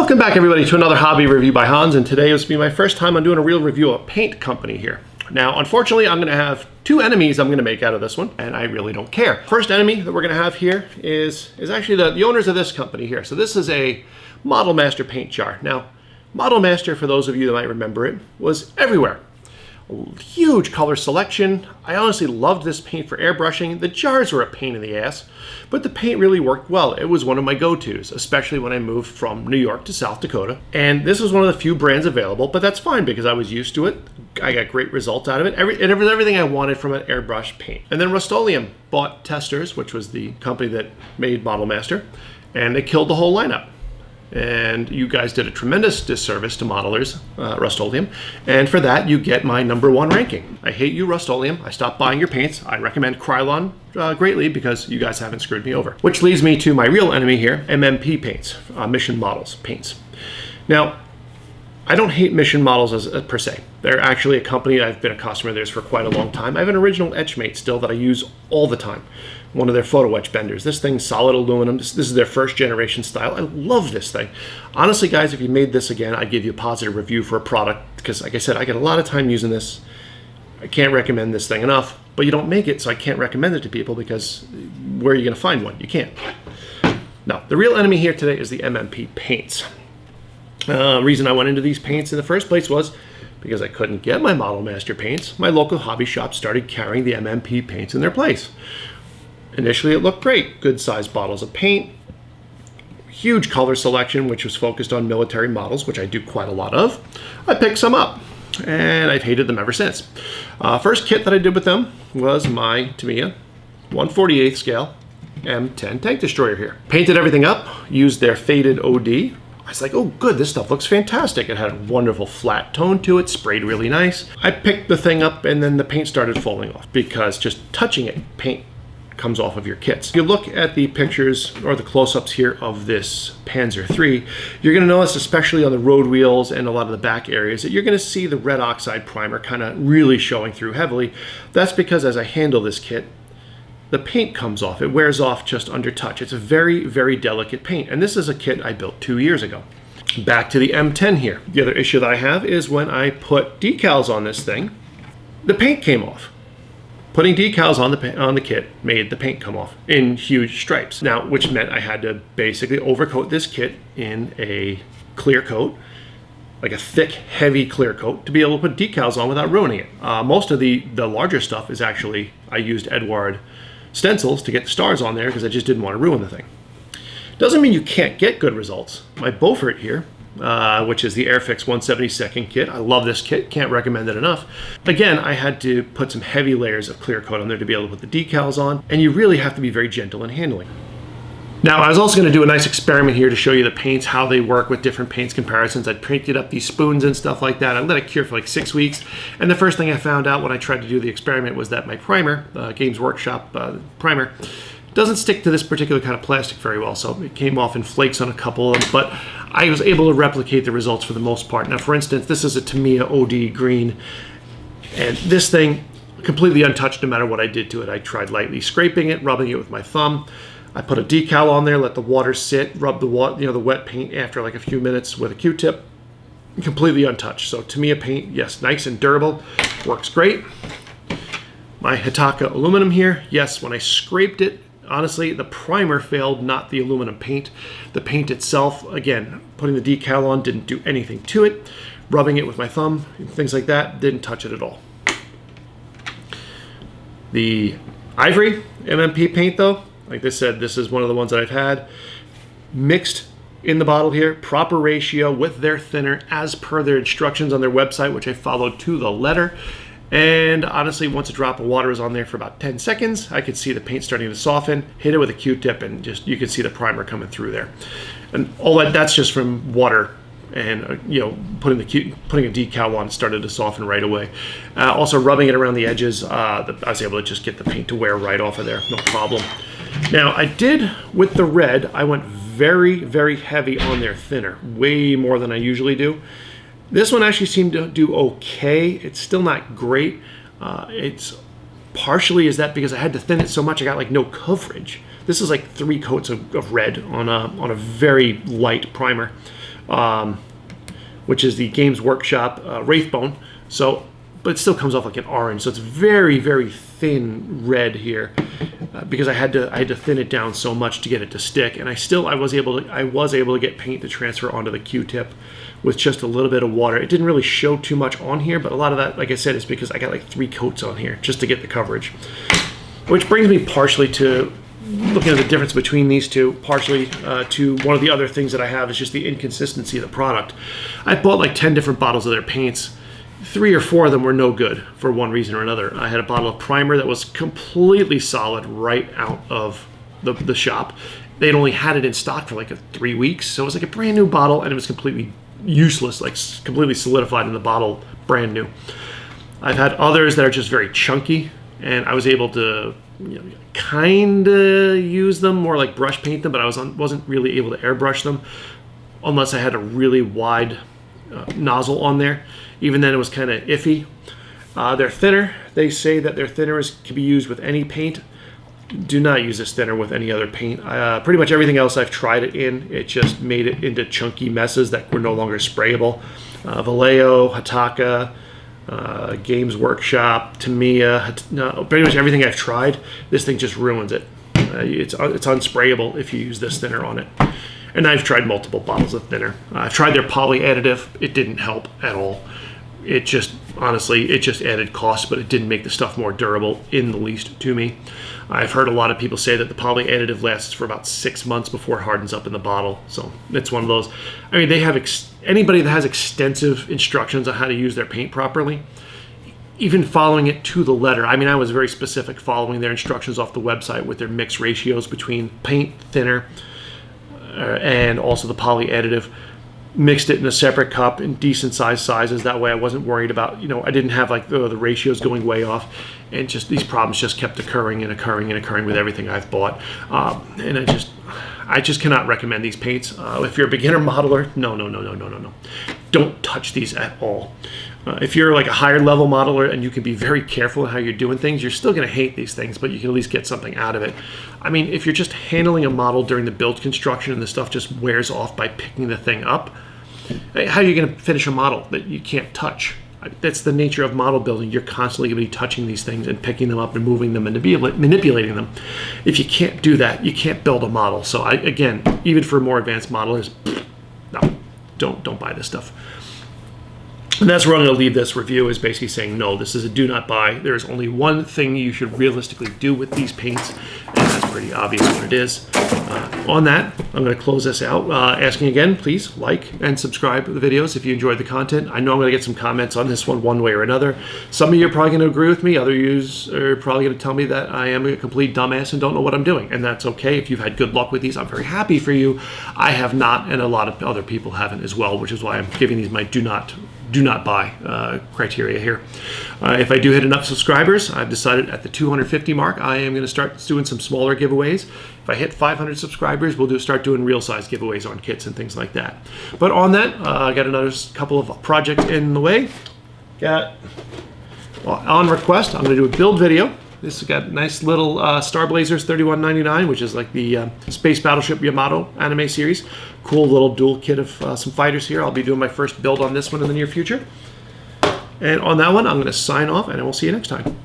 Welcome back everybody to another hobby review by Hans, and today is going to be my first time on doing a real review of a paint company here. Now, unfortunately, I'm going to have two enemies I'm going to make out of this one, and I really don't care. First enemy that we're going to have here is actually the owners of this company here. So this is a Model Master paint jar. Now, Model Master, for those of you that might remember it, was everywhere. A huge color selection. I honestly loved this paint for airbrushing. The jars were a pain in the ass, but the paint really worked well. It was one of my go-tos, especially when I moved from New York to South Dakota. And this was one of the few brands available, but that's fine because I was used to it. I got great results out of it. It was everything I wanted from an airbrush paint. And then Rust-Oleum bought Testors, which was the company that made Model Master, and they killed the whole lineup. And you guys did a tremendous disservice to modelers, Rust-Oleum, and for that you get my #1 ranking. I hate you, Rust-Oleum. I stopped buying your paints. I recommend Krylon greatly because you guys haven't screwed me over. Which leads me to my real enemy here, MMP paints, Mission Models paints. Now, I don't hate Mission Models as per se. They're actually a company I've been a customer of theirs for quite a long time. I have an original Etchmate still that I use all the time. One of their photo etch benders. This thing's solid aluminum. This is their first generation style. I love this thing. Honestly, guys, if you made this again, I'd give you a positive review for a product because, like I said, I get a lot of time using this. I can't recommend this thing enough, but you don't make it, so I can't recommend it to people because where are you going to find one? You can't. Now, the real enemy here today is the MMP paints. Reason I went into these paints in the first place was because I couldn't get my Model Master paints. My local hobby shop started carrying the MMP paints in their place. Initially, it looked great. Good sized bottles of paint, huge color selection, which was focused on military models, which I do quite a lot of. I picked some up, and I've hated them ever since. First kit that I did with them was my Tamiya 1/48 scale M10 tank destroyer here. Painted everything up, used their faded OD. I was like, oh good, this stuff looks fantastic. It had a wonderful flat tone to it, sprayed really nice. I picked the thing up and then the paint started falling off because just touching it, paint comes off of your kits. If you look at the pictures or the close-ups here of this Panzer III, you're gonna notice, especially on the road wheels and a lot of the back areas, that you're gonna see the red oxide primer kind of really showing through heavily. That's because as I handle this kit, the paint comes off. It wears off just under touch. It's a very, very delicate paint. And this is a kit I built 2 years ago. Back to the M10 here. The other issue that I have is when I put decals on this thing, the paint came off. Putting decals on the kit made the paint come off in huge stripes. Now, which meant I had to basically overcoat this kit in a clear coat, like a thick, heavy clear coat, to be able to put decals on without ruining it. Most of the larger stuff is actually, I used Eduard stencils to get the stars on there because I just didn't want to ruin the thing. Doesn't mean you can't get good results. My Beaufort here, which is the Airfix 172nd kit. I love this kit, can't recommend it enough. Again, I had to put some heavy layers of clear coat on there to be able to put the decals on, and you really have to be very gentle in handling. Now, I was also going to do a nice experiment here to show you the paints, how they work with different paints comparisons. I'd painted up these spoons and stuff like that. I let it cure for like 6 weeks, and the first thing I found out when I tried to do the experiment was that my primer, Games Workshop primer, doesn't stick to this particular kind of plastic very well, so it came off in flakes on a couple of them, but I was able to replicate the results for the most part. Now, for instance, this is a Tamiya OD green, and this thing completely untouched no matter what I did to it. I tried lightly scraping it, rubbing it with my thumb. I put a decal on there, let the water sit, rub the the wet paint after like a few minutes with a Q-tip, completely untouched. So Tamiya paint, yes, nice and durable, works great. My Hitaka aluminum here, yes, when I scraped it, honestly, the primer failed, not the aluminum paint. The paint itself, again, putting the decal on didn't do anything to it. Rubbing it with my thumb, things like that, didn't touch it at all. The Ivory MMP paint though, like I said, this is one of the ones that I've had. Mixed in the bottle here, proper ratio with their thinner as per their instructions on their website, which I followed to the letter. And honestly, once a drop of water was on there for about 10 seconds, I could see the paint starting to soften, hit it with a Q-tip, and just you could see the primer coming through there. And all that's just from water and putting a decal on started to soften right away. Also rubbing it around the edges, I was able to just get the paint to wear right off of there, no problem. Now I did, with the red, I went very, very heavy on their thinner, way more than I usually do. This one actually seemed to do okay. It's still not great. It's partially is that because I had to thin it so much I got like no coverage. This is like 3 coats of red on a very light primer. which is the Games Workshop Wraithbone. So, but it still comes off like an orange, so it's very, very thin red here because I had to thin it down so much to get it to stick, and I was able to get paint to transfer onto the Q-tip with just a little bit of water. It didn't really show too much on here, but a lot of that, like I said, is because I got like 3 coats on here just to get the coverage. Which brings me partially to looking at the difference between these two, partially to one of the other things that I have is just the inconsistency of the product. I bought like 10 different bottles of their paints. 3 or 4 of them were no good for one reason or another. I had a bottle of primer that was completely solid right out of the shop. They'd only had it in stock for like 3 weeks, so it was like a brand new bottle, and it was completely useless, like completely solidified in the bottle, brand new. I've had others that are just very chunky, and I was able to kind of use them more like brush paint them, but I wasn't really able to airbrush them unless I had a really wide nozzle on there. Even then, it was kind of iffy. They're thinner. They say that their thinner can be used with any paint. Do not use this thinner with any other paint. Pretty much everything else I've tried it in, it just made it into chunky messes that were no longer sprayable. Vallejo, Hataka, Games Workshop, Tamiya, pretty much everything I've tried, this thing just ruins it. It's unsprayable if you use this thinner on it. And I've tried multiple bottles of thinner. I've tried their poly additive. It didn't help at all. It just, honestly, it just added cost, but it didn't make the stuff more durable in the least to me. I've heard a lot of people say that the poly additive lasts for about 6 months before it hardens up in the bottle. So it's one of those. I mean, they have anybody that has extensive instructions on how to use their paint properly, even following it to the letter. I mean, I was very specific following their instructions off the website with their mix ratios between paint, thinner, and also the poly additive. Mixed it in a separate cup in decent sizes. That way I wasn't worried about, I didn't have like the ratios going way off, and just these problems just kept occurring with everything I've bought. And I just cannot recommend these paints. If you're a beginner modeler, no. Don't touch these at all. If you're like a higher level modeler and you can be very careful in how you're doing things, you're still going to hate these things, but you can at least get something out of it. I mean, if you're just handling a model during the build construction and the stuff just wears off by picking the thing up, how are you going to finish a model that you can't touch? That's the nature of model building. You're constantly going to be touching these things and picking them up and moving them and manipulating them. If you can't do that, you can't build a model. So again, even for more advanced modelers, no, don't buy this stuff. And that's where I'm going to leave this review, is basically saying, no, this is a do not buy. There's only one thing you should realistically do with these paints, and that's pretty obvious what it is. On that, I'm going to close this out, asking again, please like and subscribe to the videos if you enjoyed the content. I know I'm going to get some comments on this one way or another. Some of you are probably going to agree with me. Others are probably going to tell me that I am a complete dumbass and don't know what I'm doing, and that's okay. If you've had good luck with these, I'm very happy for you. I have not, and a lot of other people haven't as well, which is why I'm giving these my do not buy criteria here. If I do hit enough subscribers, I've decided at the 250 mark, I am going to start doing some smaller giveaways. If I hit 500 subscribers, we'll start doing real size giveaways on kits and things like that. But on that, I got another couple of projects in the way. On request, I'm going to do a build video. This has got nice little Star Blazers 3199, which is like the Space Battleship Yamato anime series. Cool little dual kit of some fighters here. I'll be doing my first build on this one in the near future. And on that one, I'm going to sign off, and I will see you next time.